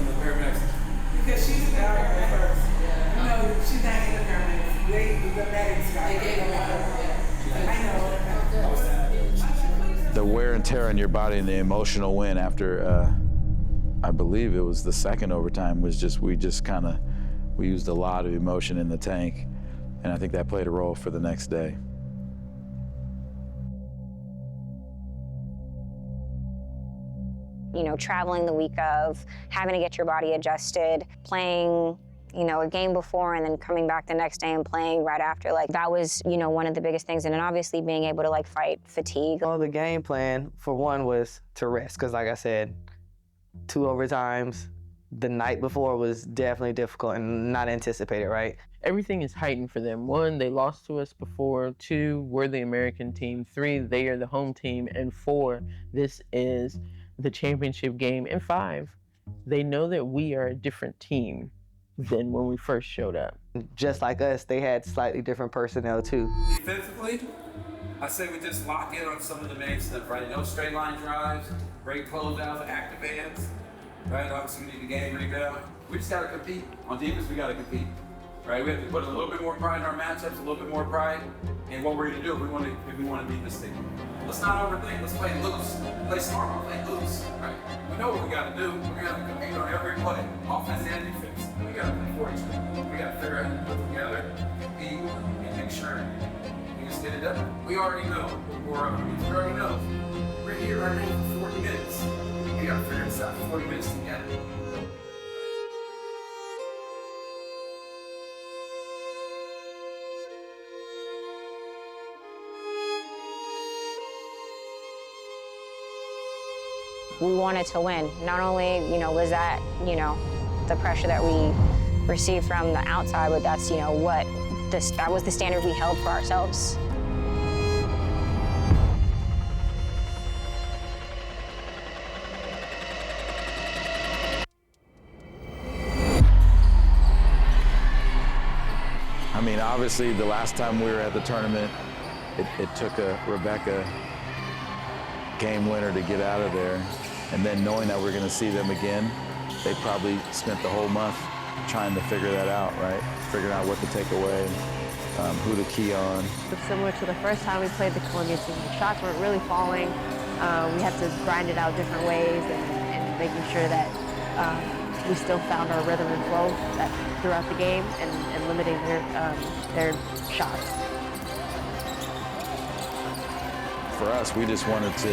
the paramedics. Because she's the paramedic first. No, she's not in the paramedics. The medics got her. I know. The wear and tear on your body and the emotional win after, I believe it was the second overtime, was just, we used a lot of emotion in the tank. And I think that played a role for the next day. You know, traveling the week of, having to get your body adjusted, playing, you know, a game before and then coming back the next day and playing right after. Like, that was, you know, one of the biggest things. And then obviously being able to, like, fight fatigue. Well, the game plan, for one, was to rest, because like I said, 2 overtimes the night before was definitely difficult and not anticipated, right? Everything is heightened for them. 1, they lost to us before. 2, we're the American team. 3, they are the home team. And 4, this is the championship game. And 5, they know that we are a different team than when we first showed up. Just like us, they had slightly different personnel too. Defensively, I say we just lock in on some of the main stuff, right? No straight line drives, great closeouts, active hands, right? Obviously we need to game rebound. We just gotta compete. On defense, we gotta compete, right? We have to put a little bit more pride in our matchups, a little bit more pride in what we're gonna do if we want to beat this team. Let's not overthink, let's play loose. Play smart, play loose, right? We know what we gotta do. We're gonna compete on every play, offense and defense. We gotta play for each other. We gotta figure out how to put together, compete, and make sure we just get it done. We already know, we already know. We're here right now for 40 minutes. We gotta figure this out for 40 minutes together. We wanted to win. Not only, you know, was that, you know, the pressure that we received from the outside, but that's, you know, that was the standard we held for ourselves. I mean, obviously, the last time we were at the tournament, it took a Rebecca game winner to get out of there. And then knowing that we're going to see them again, they probably spent the whole month trying to figure that out, right? Figuring out what to take away, who to key on. It's similar to the first time we played the Colombia team. The shots weren't really falling. We had to grind it out different ways and making sure that we still found our rhythm and flow throughout the game and limiting their shots. For us, we just wanted to,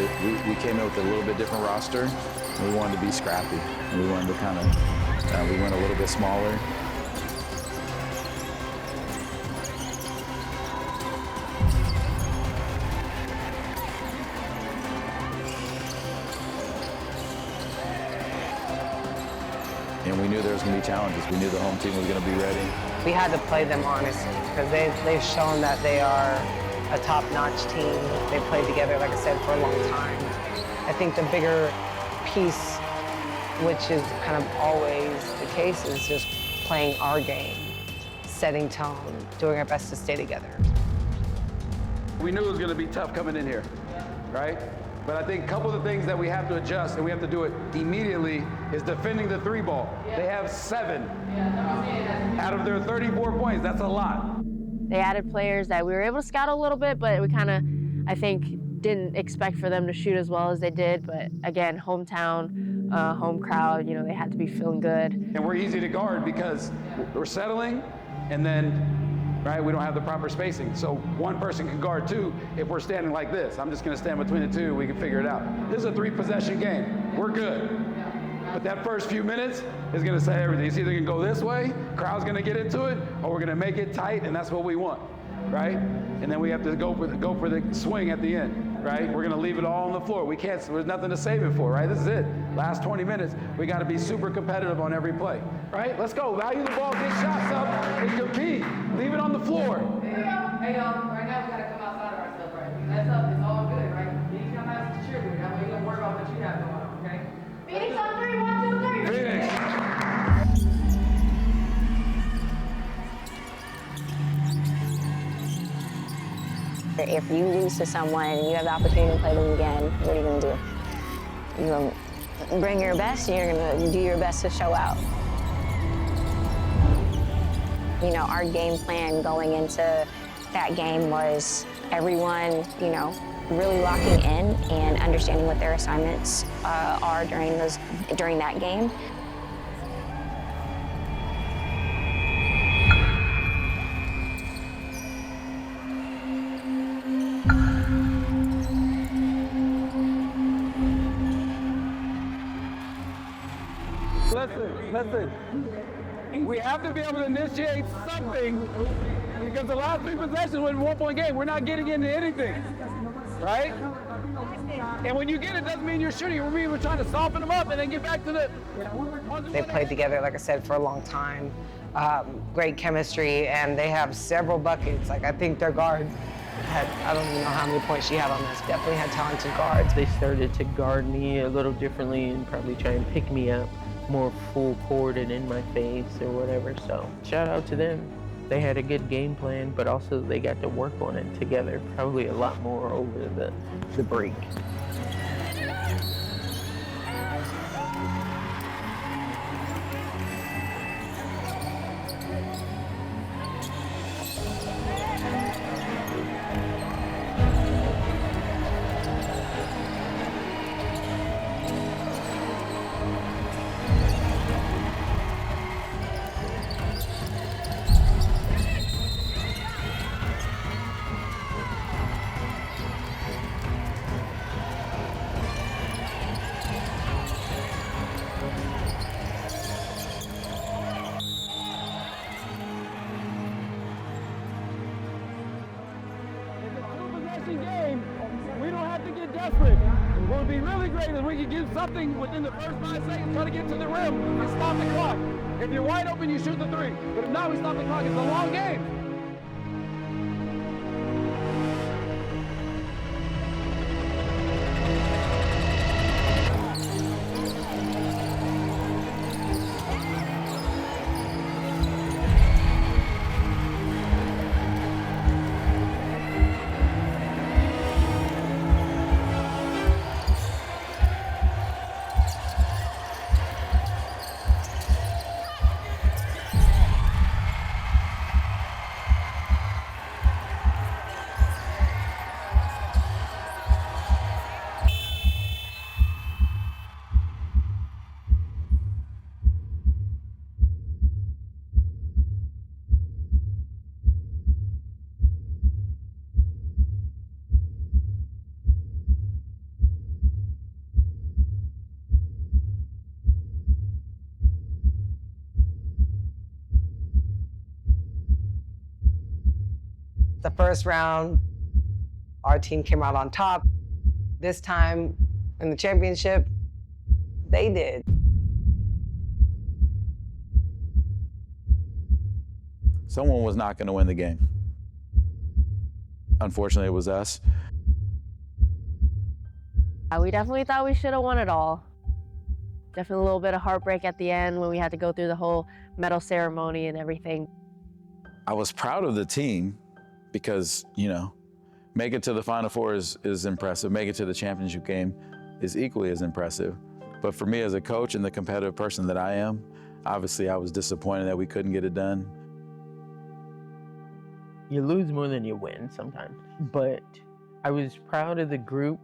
we came in with a little bit different roster. And we wanted to be scrappy. And we wanted to kind of, we went a little bit smaller. And we knew there was going to be challenges. We knew the home team was going to be ready. We had to play them honestly, because they've shown that they are a top-notch team. They played together, like I said, for a long time. I think the bigger piece, which is kind of always the case, is just playing our game, setting tone, doing our best to stay together. We knew it was going to be tough coming in here, right? But I think a couple of the things that we have to adjust, and we have to do it immediately, is defending the 3 ball. They have 7 out of their 34 points. That's a lot. They added players that we were able to scout a little bit, but we kind of, I think, didn't expect for them to shoot as well as they did. But again, hometown, home crowd, you know, they had to be feeling good. And we're easy to guard because we're settling, and then right? We don't have the proper spacing. So one person can guard two if we're standing like this. I'm just gonna stand between the two, we can figure it out. This is a 3-possession game. We're good. But that first few minutes is gonna say everything. It's either gonna go this way, crowd's gonna get into it, or we're gonna make it tight, and that's what we want, right? And then we have to go for the swing at the end, right? We're gonna leave it all on the floor. We can't, there's nothing to save it for, right? This is it. Last 20 minutes, we gotta be super competitive on every play, right? Let's go, value the ball, get shots up, and compete. Leave it on the floor. Hey, y'all, right now we gotta come outside of ourselves, right? That's up, it's all good, right? You need to come out as a cheerleader. That way you don't worry about what you have going on, okay? Phoenix on 3, 1, 2, 3. Phoenix. If you lose to someone and you have the opportunity to play them again, what are you going to do? You're going to bring your best and you're going to do your best to show out. You know, our game plan going into that game was everyone, you know, really locking in and understanding what their assignments are during that game. Listen. We have to be able to initiate something because the last 3 possessions was a 1-point game. We're not getting into anything, right? And when you get it, doesn't mean you're shooting. It means we're trying to soften them up and then get back to the... They played together, like I said, for a long time. Great chemistry, and they have several buckets. Like, I think their guard had, I don't even know how many points she had on this. Definitely had talented guards. They started to guard me a little differently and probably try and pick me up more full court and in my face or whatever. So shout out to them. They had a good game plan, but also they got to work on it together, probably a lot more over the break. Game, we don't have to get desperate. What would be really great is we could get something within the first 5 seconds, try to get to the rim and stop the clock. If you're wide open, you shoot the 3. But if not, we stop the clock. It's a long game. The first round, our team came out on top. This time in the championship, they did. Someone was not going to win the game. Unfortunately, it was us. We definitely thought we should have won it all. Definitely a little bit of heartbreak at the end when we had to go through the whole medal ceremony and everything. I was proud of the team because, you know, make it to the Final Four is impressive. Make it to the championship game is equally as impressive. But for me as a coach and the competitive person that I am, obviously I was disappointed that we couldn't get it done. You lose more than you win sometimes, but I was proud of the group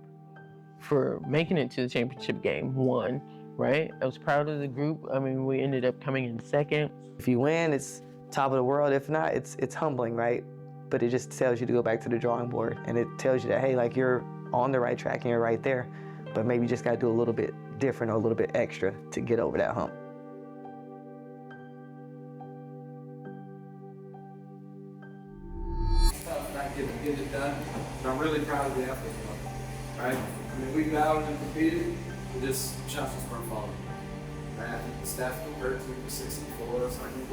for making it to the championship game, one, right? I was proud of the group. I mean, we ended up coming in second. If you win, it's top of the world. If not, it's humbling, right? But it just tells you to go back to the drawing board, and it tells you that, hey, like, you're on the right track and you're right there, but maybe you just got to do a little bit different or a little bit extra to get over that hump. Not getting it done, but I'm really proud of the effort, right? I mean, we battled and competed, but just shots just weren't falling. Right? I think the staff got 13 for 64, so I think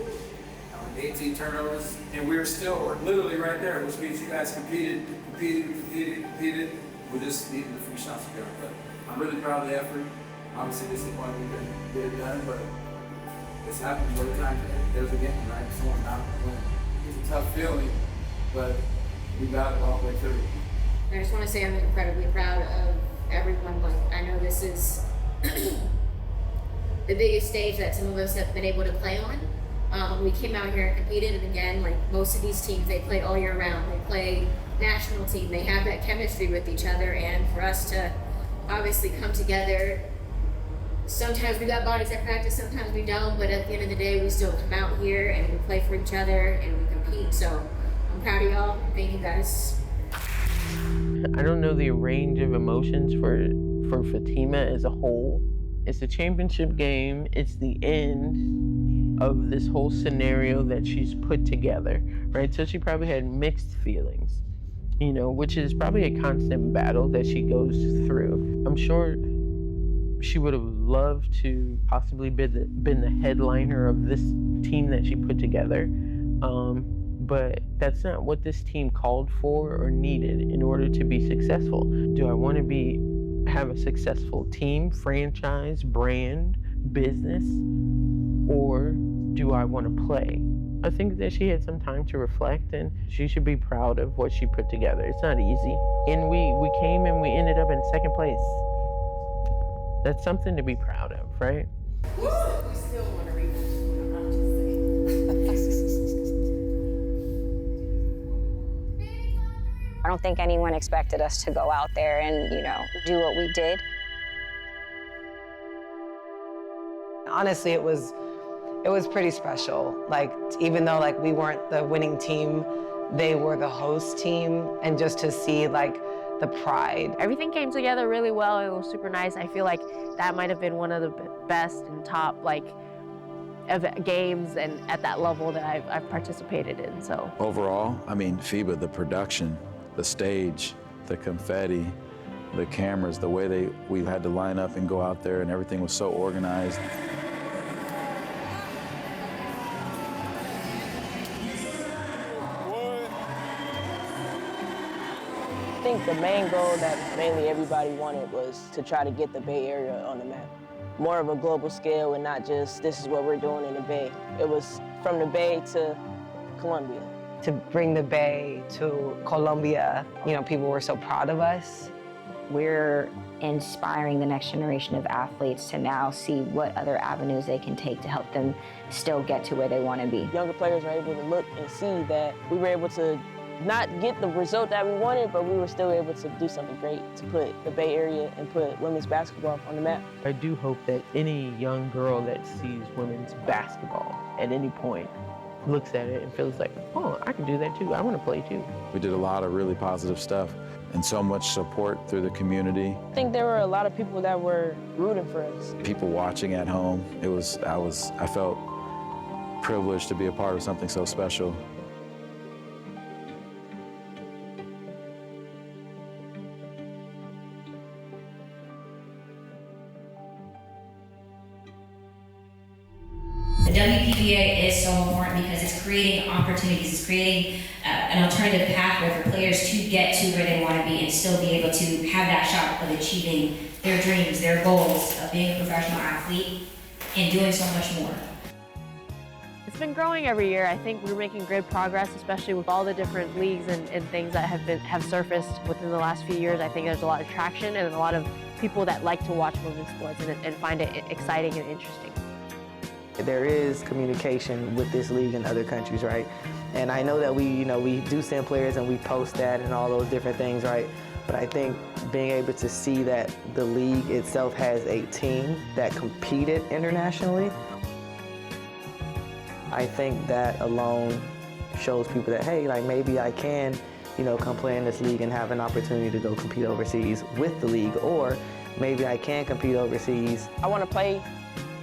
18 turnovers, and we were still literally right there, which means you guys competed. We just needed the free shots to go. But I'm really proud of the effort. Obviously, this is the point we couldn't get it done, but this happens every time there's a game, right? Someone's not winning. It's a tough feeling, but we got it all the way through. I just want to say I'm incredibly proud of everyone. Like, I know this is the biggest stage that some of us have been able to play on. We came out here and competed, and again, like most of these teams, they play all year round. They play national team. They have that chemistry with each other, and for us to obviously come together, sometimes we got bodies at practice, sometimes we don't, but at the end of the day, we still come out here and we play for each other and we compete. So I'm proud of y'all. Thank you guys. I don't know the range of emotions for Fatima as a whole. It's a championship game. It's the end of this whole scenario that she's put together, right? So she probably had mixed feelings, you know, which is probably a constant battle that she goes through. I'm sure she would have loved to possibly been the headliner of this team that she put together, but that's not what this team called for or needed in order to be successful. Do I want to have a successful team, franchise, brand, business, or do I want to play? I think that she had some time to reflect, and she should be proud of what she put together. It's not easy. And we came and we ended up in second place. That's something to be proud of, right? We still want to read. I don't think anyone expected us to go out there and, you know, do what we did. Honestly, it was pretty special. Like, even though like we weren't the winning team, they were the host team, and just to see like the pride. Everything came together really well. It was super nice. I feel like that might have been one of the best and top games and at that level that I've participated in. So overall, I mean, FIBA, the production, the stage, the confetti, the cameras, the way we had to line up and go out there, and everything was so organized. I think the main goal that mainly everybody wanted was to try to get the Bay Area on the map. More of a global scale, and not just this is what we're doing in the Bay. It was from the Bay to Colombia. To bring the Bay to Colombia, you know, people were so proud of us. We're inspiring the next generation of athletes to now see what other avenues they can take to help them still get to where they want to be. Younger players were able to look and see that we were able to not get the result that we wanted, but we were still able to do something great to put the Bay Area and put women's basketball on the map. I do hope that any young girl that sees women's basketball at any point looks at it and feels like, oh, I can do that too. I want to play too. We did a lot of really positive stuff and so much support through the community. I think there were a lot of people that were rooting for us. People watching at home. I felt privileged to be a part of something so special. The WPBA is so important because it's creating opportunities, it's creating an alternative pathway for players to get to where they want to be and still be able to have that shot of achieving their dreams, their goals of being a professional athlete and doing so much more. it's been growing every year. I think we're making good progress, especially with all the different leagues and things that have surfaced within the last few years. I think there's a lot of traction and a lot of people that like to watch women's sports and find it exciting and interesting. There is communication with this league in other countries, right? And I know that we do send players and we post that and all those different things, right? But I think being able to see that the league itself has a team that competed internationally. I think that alone shows people that, hey, like maybe I can, you know, come play in this league and have an opportunity to go compete overseas with the league, or maybe I can compete overseas. I want to play.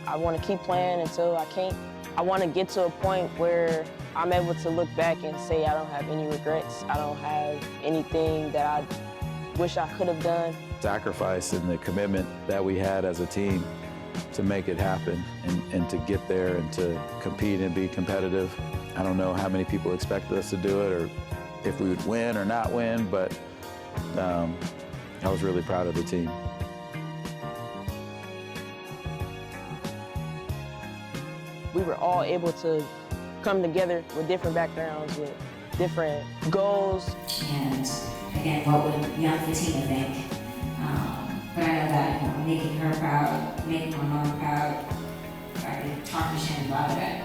I want to keep playing until I can't. I want to get to a point where I'm able to look back and say I don't have any regrets. I don't have anything that I wish I could have done. Sacrifice and the commitment that we had as a team to make it happen and to get there and to compete and be competitive. I don't know how many people expected us to do it or if we would win or not win, but I was really proud of the team. We were all able to come together with different backgrounds, with different goals. And again, what would young Fatima think? But I know that, you know, making her proud, making my mom proud, if I could talk to Shannon about it,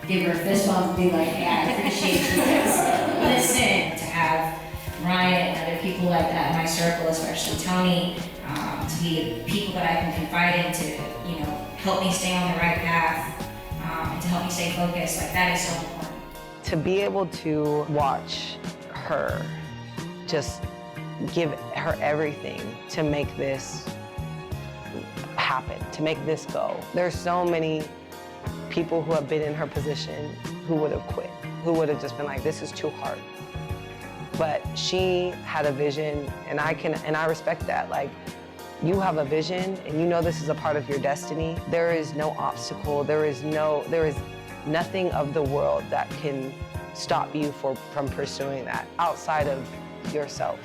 give her a fist bump and be like, yeah, I appreciate you. Listen, to have Ryan and other people like that in my circle, especially Tony, to be people that I can confide in to, you know, help me stay on the right path, and to help me stay focused, like that is so important. To be able to watch her just give her everything to make this happen, to make this go. There's so many people who have been in her position who would have quit, who would have just been like, this is too hard. But she had a vision, and I respect that. Like, you have a vision and you know this is a part of your destiny. There is no obstacle, there is nothing of the world that can stop you from pursuing that outside of yourself.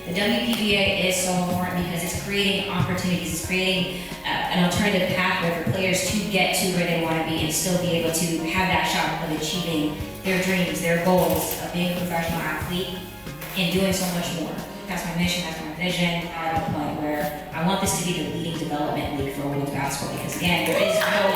The WPBA is so important because it's creating opportunities, it's creating an alternative pathway for players to get to where they want to be and still be able to have that shot of achieving their dreams, their goals of being a professional athlete and doing so much more. That's my mission, that's my vision. Now I'm at a point where I want this to be the leading development league for women's basketball because again, there is no